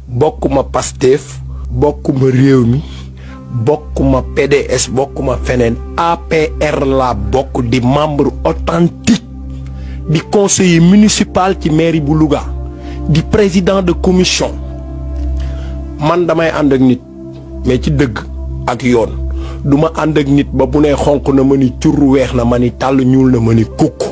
bokkuma Pastef bokkuma Rewmi bokkuma PDS bokkuma feneen APR la bokk di membre authentique di conseiller municipal ci mairie bu Louga di président de commission man damay ànd ak nit mais ci dëgg ak yoon duma ànd ak nit ba bu nee xonq na ma ni cur weex na ma ni tàll ñuul na ma ni kukk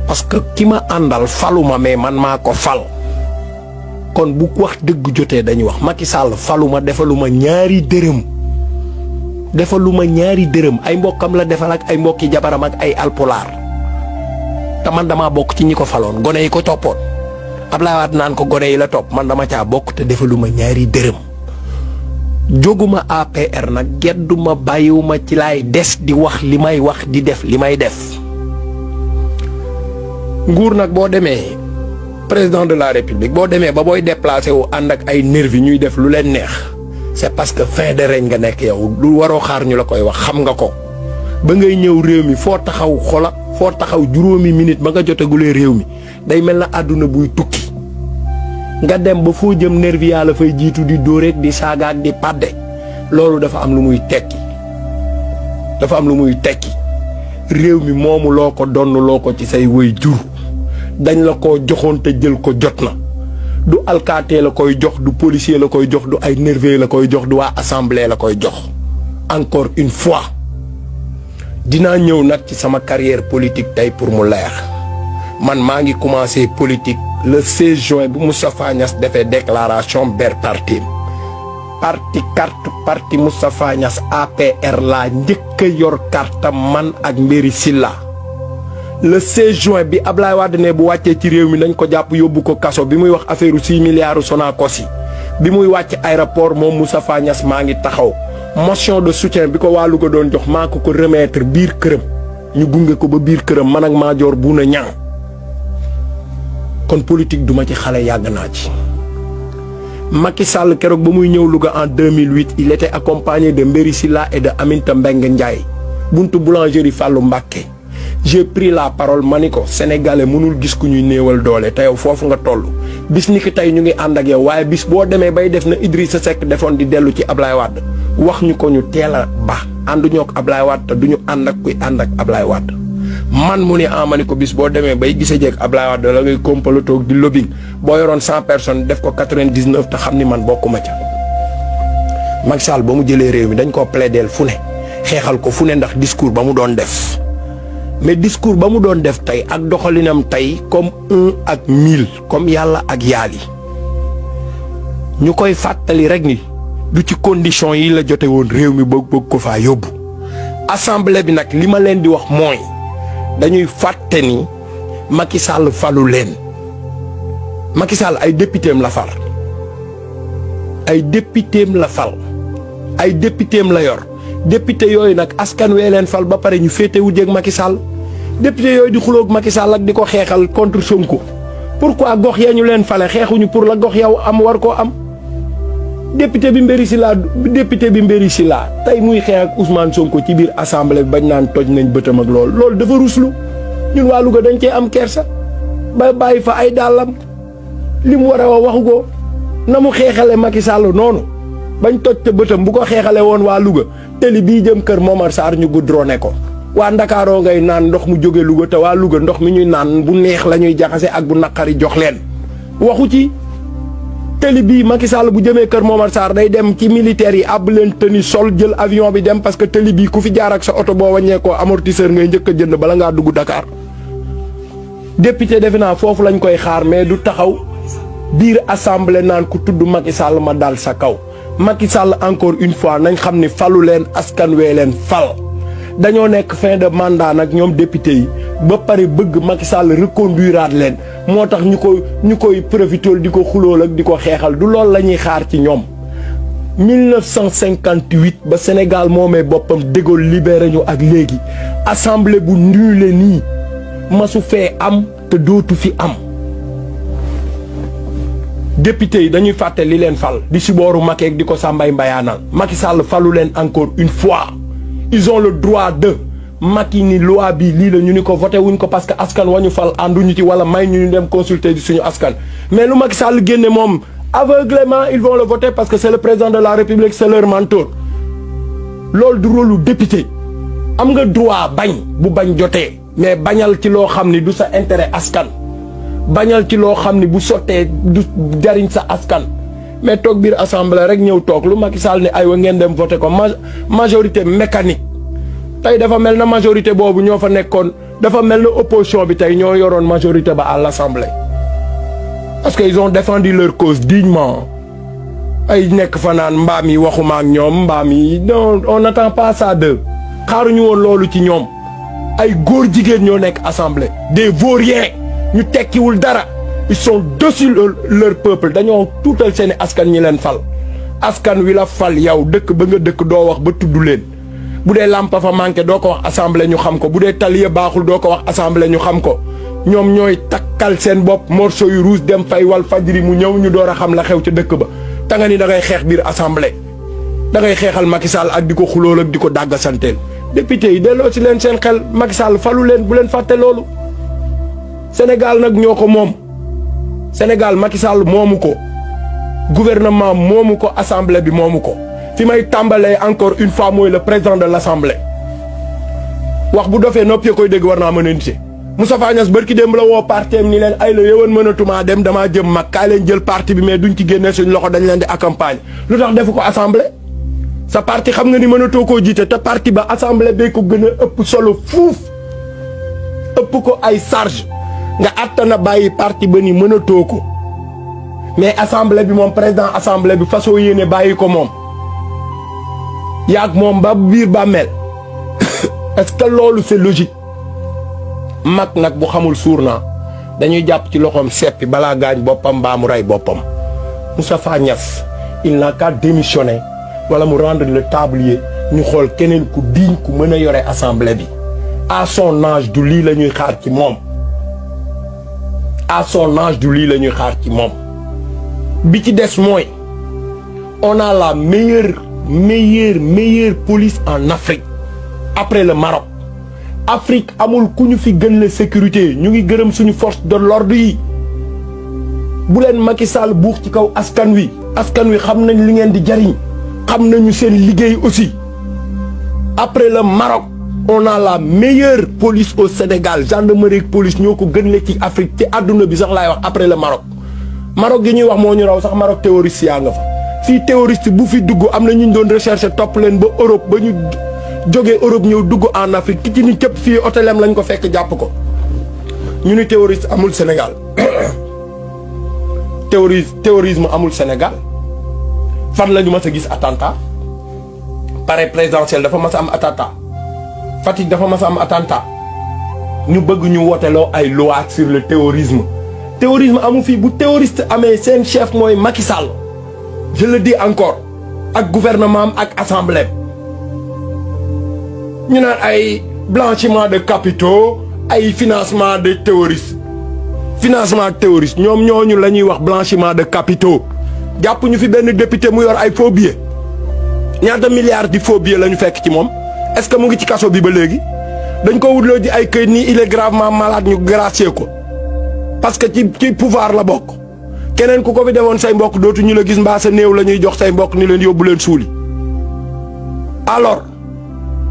parce que ki ma àndal faluma mais man maa ko fal kon bu wax dëgg jotee dañuy wax Macky Sall faluma defaluma ñaari dërëm ay mbokkam la defal ak ay mbokki jabaram ak ay alpulaar te man dama bokk ci ñi ko faloon gone yi ko toppoon Ablaye Wade naan ko gone yi la topp man dama caa bokk te defaluma ñaari dërëm jóguma APR nag gedduma bàyyiwuma ci laay des di wax li may wax di def li may def nguur nag boo demee président de la république boo demee ba booy déplacé wu ànd ak ay nervi ñuy def lu leen neex c'est parce que fin de règne nga nekk yow lu waroo xaar ñu la koy wax xam nga ko ba ngay ñëw réew mi foo taxaw xola foo taxaw juróomi minute ba nga jotegulee réew mi day mel na àdduna buy tukki nga dem ba foo jëm nervi yaa la fay jiitu di dóoreek di saagaak di padde loolu dafa am lu muy tekki réew mi moomu loo ko donn loo ko ci say way jur dañ la ko joxoon te jël ko jot na du alkaate la koy jox du policier la koy jox du ay nerveux la koy jox du waa assemblée la koy jox encore une fois dinaa ñëw nag ci sama carrière politique tey pour mu leer man maa ngi commencé politique le 16 juin bu Moustapha Niasse defee déclaration ber parti Moustapha Niasse APR laa njëkk a yor carte man ak Mbéri Silla le 16 juin bi Ablaye Wade ne bu wàccee ci réew mi nañ ko jàpp yóbbu ko kaso bi muy wax affaire 6 milliards Sonacos yi bi muy wàcc aéroport moom Moustapha Niasse maa ngi taxaw motion de soutien bi ko waa Louga doon jox maa ko remettre biir këram ñu gunge ko ba biir këram man ak Madior Bouna Niang kon politique duma ci xale yàgg naa ci. Macky Sall keroog ba muy ñëw Louga en 2008 il était accompagné de Mbéri Silla et de Aminata Mbengue Ndiaye buntu boulangerie Fallou Mbacké. J'ai pris la parole ma ni ko sénégalais mënul gis ku ñuy néewal doole te yow foofu nga toll bis ni ki tey ñu ngi ànd ak yow waaye bis boo demee bay def na Idrissa Seck defoon di dellu ci Ablaye Wade wax ñu ko ñu teel a ba ànduñoo ak Ablaye Wade te duñu ànd ak kuy ànd ak Ablaye Wade man mu ni ma ni ko bis boo demee bay gisee jeeg Ablaye Wade la ngay kompalotoog di lobbying boo yoroon 100 personnes def ko 99 te xam ni man bokkuma ca. Macky Sall ba mu jëlee réew mi dañ koo plaideel fu ne xeexal ko fu ne ndax discours ba mu doon def. mais discours ba mu doon def tey ak doxalinam tey comme 1 ak 1000 comme yàlla ak yaali ñu koy fàttali rek ni du ci condition yi la jote woon réew mi bëgg ko faa yóbbu assemblée bi nag li ma leen di wax mooy dañuy fàtte ni Macky Sall falu leen Macky Sall ay députéem la fal ay députéem la yor député yooyu nag askan wee leen fal ba pare ñu féete wu jéeg Macky Sall député yooyu di xuloog Macky Sall ak di ko xeexal contre Sonko pourquoi gox ya ñu leen fale xeexuñu pour la gox yow am war koo am député bi Mbéri Silla tey muy xeex ak Ousmane Sonko ci biir assemblée bi bañ naan toj nañ bëtam ak loolu dafa ruslu ñun waa Louga dañ cee am kersa ba bàyyi fa ay dàllam li mu war a waxu ko na mu xeexale Macky Sall noonu bañ toj te bëtam bu ko xeexale woon waa Louga teli bii jëm kër Momar Sarr ñu goudronné ko waa Ndakaaroo ngay naan ndox mu jóge Louga te waa Louga ndox mi ñuy naan bu neex la ñuy jaxase ak bu naqari jox leen waxu ci teli bii Macky Sall bu jëmee kër Momar Sarr day dem ci militaires yi àbb leen tenue sol jël avion bi dem parce que teli bii ku fi jaar ak sa oto boo wàññee ko amortisseur ngay njëkk a jënd bala ngaa dugg Dakar député defe naa foofu lañ koy xaar mais du taxaw biir assemblée naan ku tudd Macky Sall ma dal sa kaw Macky Sall encore une fois nañ xam ni falu leen askan wee leen fal dañoo nekk fin de mandat nag ñoom député yi ba pare bëgg Macky Sall reconduiraat leen moo tax ñu koy profitool di ko xulool ak di ko xeexal du loolu la ñuy xaar ci ñoom 1958 ba Sénégal moomee boppam de Gaulle libéré ñu ak léegi assemblée bu nule nii masu fee am te dootu fi am député yi dañuy fàtte li leen fal di si booru Macky di ko sàmbay mbayaanal Macky Sall falu leen encore une fois ils ont le droit de Macky ni loi bi lii la ñu ni ko voté wuñ ko parce que askan wañu fal ànduñu ci wala may ñu dem consulter di suñu askan mais lu Macky Sall génne moom aveuglément ils vont le voter parce que c'est le président de la République c'est leur mentor loolu du rôle lu député am nga droit bañ bu bañ jotee mais bañal ci loo xam ni du sa intérêt askan bañal ci loo xam ni bu sottee du jariñ sa askan mais toog biir assemblée rek ñëw toog lu Macky Sall ne aywa ngeen dem voter ko majorité mécanique tey dafa mel na majorité boobu ñoo fa nekkoon dafa mel na opposition bi tey ñoo yoroon majorité ba à l'Assemblée parce que ils ont défendu leur cause dignement ay nekk fa naan mbaam yi waxuma ak ñoom mbaam yi non on n'attend pas ça d'eux xaaruñu woon loolu ci ñoom ay góor jigéen ñoo nekk assemblée des vauriens ñu tekkiwul dara ils sont dessus leur peuple dañoo tuutal seeni askan ñi leen fal askan wi la fal yow dëkk ba nga dëkk doo wax ba tudd leen bu dee lampa fa manqué doo ko wax assemblée ñu xam ko bu dee taliya baaxul doo ko wax assemblée ñu xam ko ñoom ñooy takkal seen bopp morceau yu rouge dem fay wal fajri mu ñëw ñu door a xam la xew ca dëkk ba ta nga ni da ngay xeex biir assemblée da ngay xeexal Macky Sall ak di ko xulool ak di ko dàggasanteel député yi delloo ci leen seen xel Macky Sall falu leen bu leen fàtte loolu Sénégal nag ñoo ko moom Sénégal Macky Sall moomu ko gouvernement moomu ko assemblée bi moomu ko fi may tàmbalee encore une fois mooy le président de l'assemblée wax bu dofee nopp koy dégg war naa mën a nite Moustapha Niasse barki démb la woo parteem ni leen ay la yëwan mënatumaa dem damaa jëm mag kaay leen jël parti bi mais duñ ci génnee suñ loxo dañ leen di accompagner lu tax defu ko assemblée sa parti xam nga ni mënatoo koo jiite te parti ba assemblée bee ko gën a ëpp solo fuuf ëpp ko ay charge nga attana bàyyi parti ba ni mënatoo ko mais assemblée bi moom président assemblée bi façon yéene bàyyi ko moom yaag moom ba biir bàmmeel est-ce que loolu c'est logique mag nag bu xamul suur naa dañuy jàpp ci loxoom seppi balaa gaañ boppam mbaa mu rey boppam Moustapha Niasse il n'a qu'à démissionner wala mu rendre le tablier ñu xool keneen ku digne ku mën a yore assemblée bi à son âge du lii la ñuy xaar ci moom à son âge du lii la ñuy xaar ci moom bi ci des mooy on a la meilleure police en Afrique après le Maroc Afrique amul ku ñu fi gën la sécurité ñu ngi gërëm suñu force de l'ordre yi bu leen Macky Sall buux ci kaw askan wi xam nañ li ngeen di jariñ xam nañu seen liggéey aussi après le Maroc on a la meilleure police au Sénégal gendarmerie police ñoo ko gën la ci Afrique ci àdduna bi sax laay wax après le Maroc gi ñuy wax moo ñu raw sax Maroc terroriste yaa nga fa fii terroriste bu fi dugg am na ñu doon recherche topp leen ba Europe ba ñu jógee Europe ñëw dugg en Afrique ki ci ni cëpp fii hôtelam lañ ko fekk jàpp ko ñu ni terroriste amul Sénégal terrorisme amul Sénégal fan la ñu mas a gis attentat palais présidentiel dafa mas a am attentat Fatick dafa mas a am attentat ñu bëgg ñu woteloo ay loi sur le terrorisme amu fii bu terroriste amee seen chef mooy Macky Sall je le dis encore ak gouvernement am ak assemblée ñu naan ay blanchiment de capitaux ay financement de terroristes ñoom ñooñu la ñuy wax blanchiment de capitaux jàpp ñu fi benn député mu yor ay faux billets ñaata milliards di faux billets la ñu fekk ci moom est-ce que mu ngi ci kaso bi ba léegi dañ ko wutloo ji ay këyit nii il est gravement malade ñu gracier ko parce que ci pouvoir la bokk keneen ku ko fi defoon say mbokk dootu ñu la gis mbaa sa néew la ñuy jox say mbokk ni leen yóbbu leen suuli alors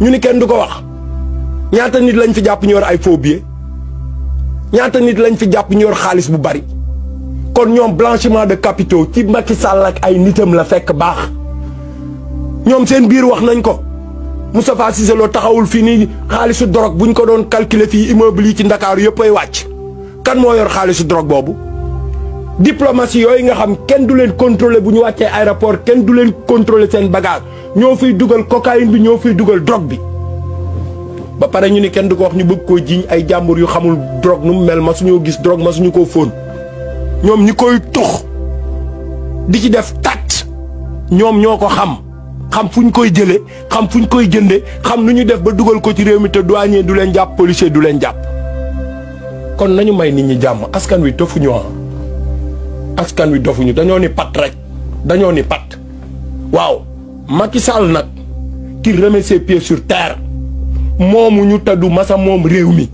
ñu ni kenn du ko wax ñaata nit lañ fi jàpp ñu yor ay faux billets ñaata nit lañ fi jàpp ñu yor xaalis bu bari kon ñoom blanchiment de capitaux ci Macky Sall ak ay nitam la fekk baax ñoom seen biir wax nañ ko Moustapha Cissé Lo taxawul fii nii xaalisu drogue buñ ko doon calculer fii immeuble yi ci Ndakaaru yëpp ay wàcc kan moo yor xaalisu drogue boobu diplomatie yooyu nga xam kenn du leen contrôler bu ñu wàccee aéroport kenn du leen contrôler seen bagage ñoo fiy dugal cocaïne bi ñoo fiy dugal drogue bi ba pare ñu ni kenn du ko wax ñu bëgg koo jiiñ ay jàmbur yu xamul drogue nu mu mel ma suñoo gis drogue ma suñu koo fóon ñoom ñi koy tux di ci def tat ñoom ñoo ko xam fu ñu koy jëlee xam fu ñu koy jëndee xam nu ñu def ba dugal ko ci réew mi te douanier du leen jàpp policier du leen jàpp kon nañu may nit ñi jàmm askan wi dofuñu askan wi dofuñu dañoo ni pat rek dañoo ni pat waaw Macky Sall nag qui remet ses pieds sur terre moomu ñu taddu masa moom réew mi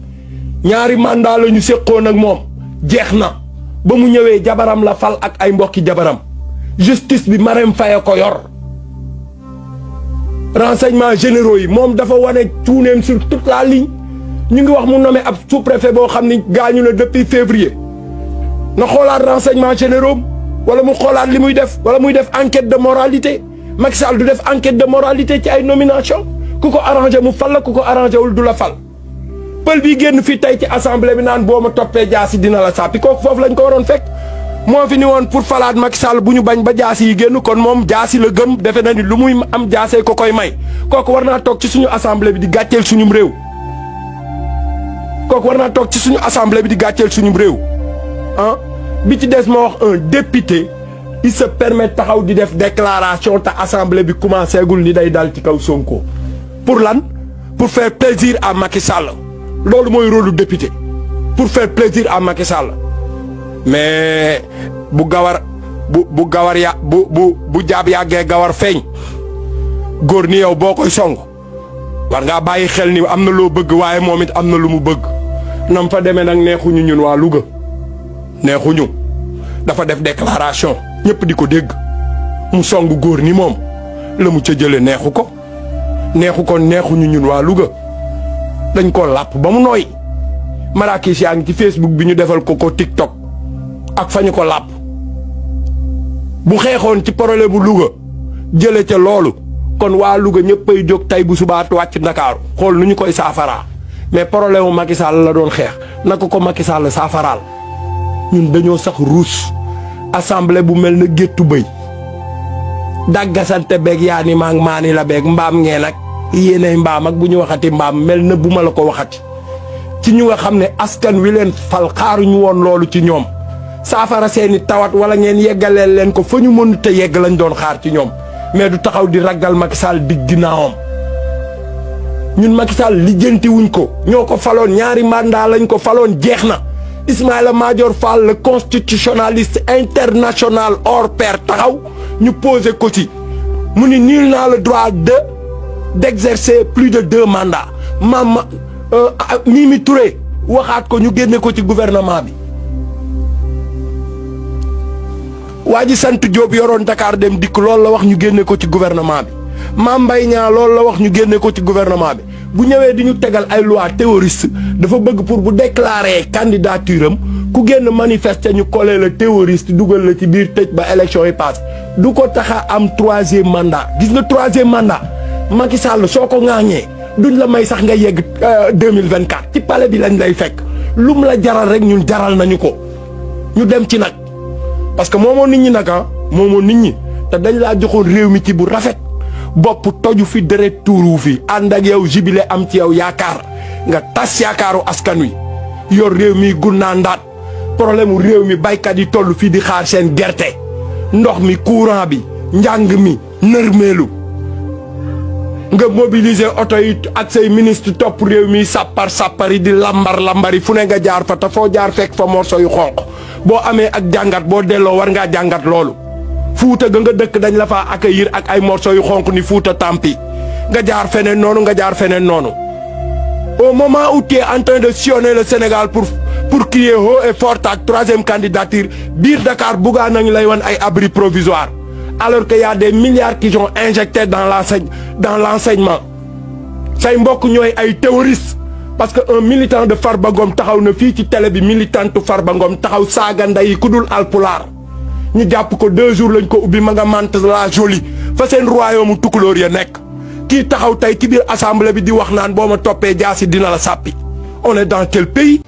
ñaari mandat la ñu séqoon ak moom jeex na ba mu ñëwee jabaram la fal ak ay mbokki jabaram justice bi Marème Faye ko yor renseignements généraux yi moom dafa wane cuuneem sur toute la ligne ñu ngi wax mu nommé ab sous-préfet boo xam ni gaañu na depuis février na xoolaat renseignements généraux wala mu xoolaat li muy def wala muy def enquête de moralité Macky Sall du def enquête de moralité ci ay nomination ku ko arrangé mu fal la ku ko arrangé wul du la fal pël bi génn fii tey ci assemblée bi naan boo ma toppee jaasi dina la sàppi kooku foofu lañ ko waroon fekk moo fi ni woon pour falaat Macky Sall bu ñu bañ ba jaasi yi génn kon moom jaasi la gëm defe na ni lu muy am jaasee ko koy may kooku war naa toog ci suñu assemblée bi di gàcceel suñum réew kooku war naa toog ci suñu assemblée bi di gàcceel suñum réew ah bi ci des ma wax un député il se permet taxaw di def déclaration te assemblée bi commencé gul ni day dal ci kaw Sonko pour lan pour faire plaisir à Macky Sall loolu mooy rôle du député pour faire plaisir à Macky Sall mais bu gawar bu gawar ya bu jaab yàggee gawar feeñ góor ni yow boo koy song war ngaa bàyyi xel ni am na loo bëgg waaye moom it am na lu mu bëgg nam fa demee nag neexuñu ñun waa Louga neexuñu dafa def déclaration ñëpp di ko dégg mu song góor ni moom la mu ca jële neexu ko neexuñu ñun waa Louga dañ ko làpp ba mu nooy Marrakech yaa ngi ci Facebook bi ñu defal ko TikTok ak fa ñu ko làpp bu xeexoon ci problème bu Louga jële ca loolu kon waa Louga ñëppay jóg tey bu subaat wàcc Ndakaaru xool nu ñu koy saafaraa mais problème mu Macky Sall la doon xeex naka ko Macky Sall saafaraal ñun dañoo sax ruus assemblée bu mel na géttu bëy daggasante beeg yaa ni maa ngi maani la beeg mbaam ngeen ak yéenay mbaam ak bu ñu waxati mbaam mel na bu ma la ko waxati ci ñu nga xam ne askan wi leen fal xaaruñu woon loolu ci ñoom saafara seeni tawat wala ngeen yeggaleel leen ko fa ñu mënut a yegg lañ doon xaar ci ñoom mais du taxaw di ragal Macky Sall di ginnaawam ñun Macky Sall lijjanti wuñ ko ñoo ko faloon ñaari mandat lañ ko faloon jeex na Ismaïla Madior Fall le constitutionnaliste international hors pair taxaw ñu posé ko ci mu ni nul n'a le droit d'exercer plus de 2 mandats Mimi Touré waxaat ko ñu génne ko ci gouvernement bi waa ji sant Diop yoroon Dakar dem dikk loolu la wax ñu génne ko ci gouvernement bi Mame Mbaye Niang loolu la wax ñu génne ko ci gouvernement bi bu ñëwee di ñu tegal ay loi terroriste dafa bëgg pour bu déclarer candidature am ku génn manifester ñu collé la terroriste dugal la ci biir tëj ba élection yi passe du ko taxa am 3e mandat gis nga 3e mandat Macky Sall soo ko ŋaañee duñ la may sax nga yegg 2024 ci palais bi lañ lay fekk lum la jaral rek ñun jaral nañu ko ñu dem ci nag parce que moomoo nit ñi nag moomoo nit ñi te dañ laa joxoon réew mi ci bu rafet bopp toju fi deret tuuru fi ànd ak yow jibile am ci yow yaakaar nga tas yaakaaru askan wi yor réew mi gunnaa ndaat problème réew mi baykat yi toll fii di xaar seen gerte ndox mi courant bi njàng mi nërmeelu nga mobiliser oto yi ak say ministre topp réew mi sàppari di lambari fu ne nga jaar fa te foo jaar fekk fa morso yu xonq boo amee ak jàngat boo delloo war ngaa jàngat loolu fuuta ga nga dëkk dañ la faa accueillir ak ay morceaux yu xonk ni fuuta tampi nga jaar feneen noonu nga jaar feneen noonu au moment où tu es en train de sillonner le Sénégal pour crier haut et fort ak 3e candidature biir Dakar buggaa nañu lay wan ay abri provisoire alors que y a des milliards qui sont injectés dans l'enseignement say mbokk ñooy ay terroristes parce que un militant de Farba Ngom taxaw na fii ci télé bi militante Farba Ngom taxaw saaga nday ku dul alpulaar ñu jàpp ko 2 jours lañ ko ubbi ma nga mante la jolie fa seen royaume tukulóor ya nekk kii taxaw tey ci biir assemblée bi di wax naan boo ma toppee jaasi dina la sàppi on est dans quel pays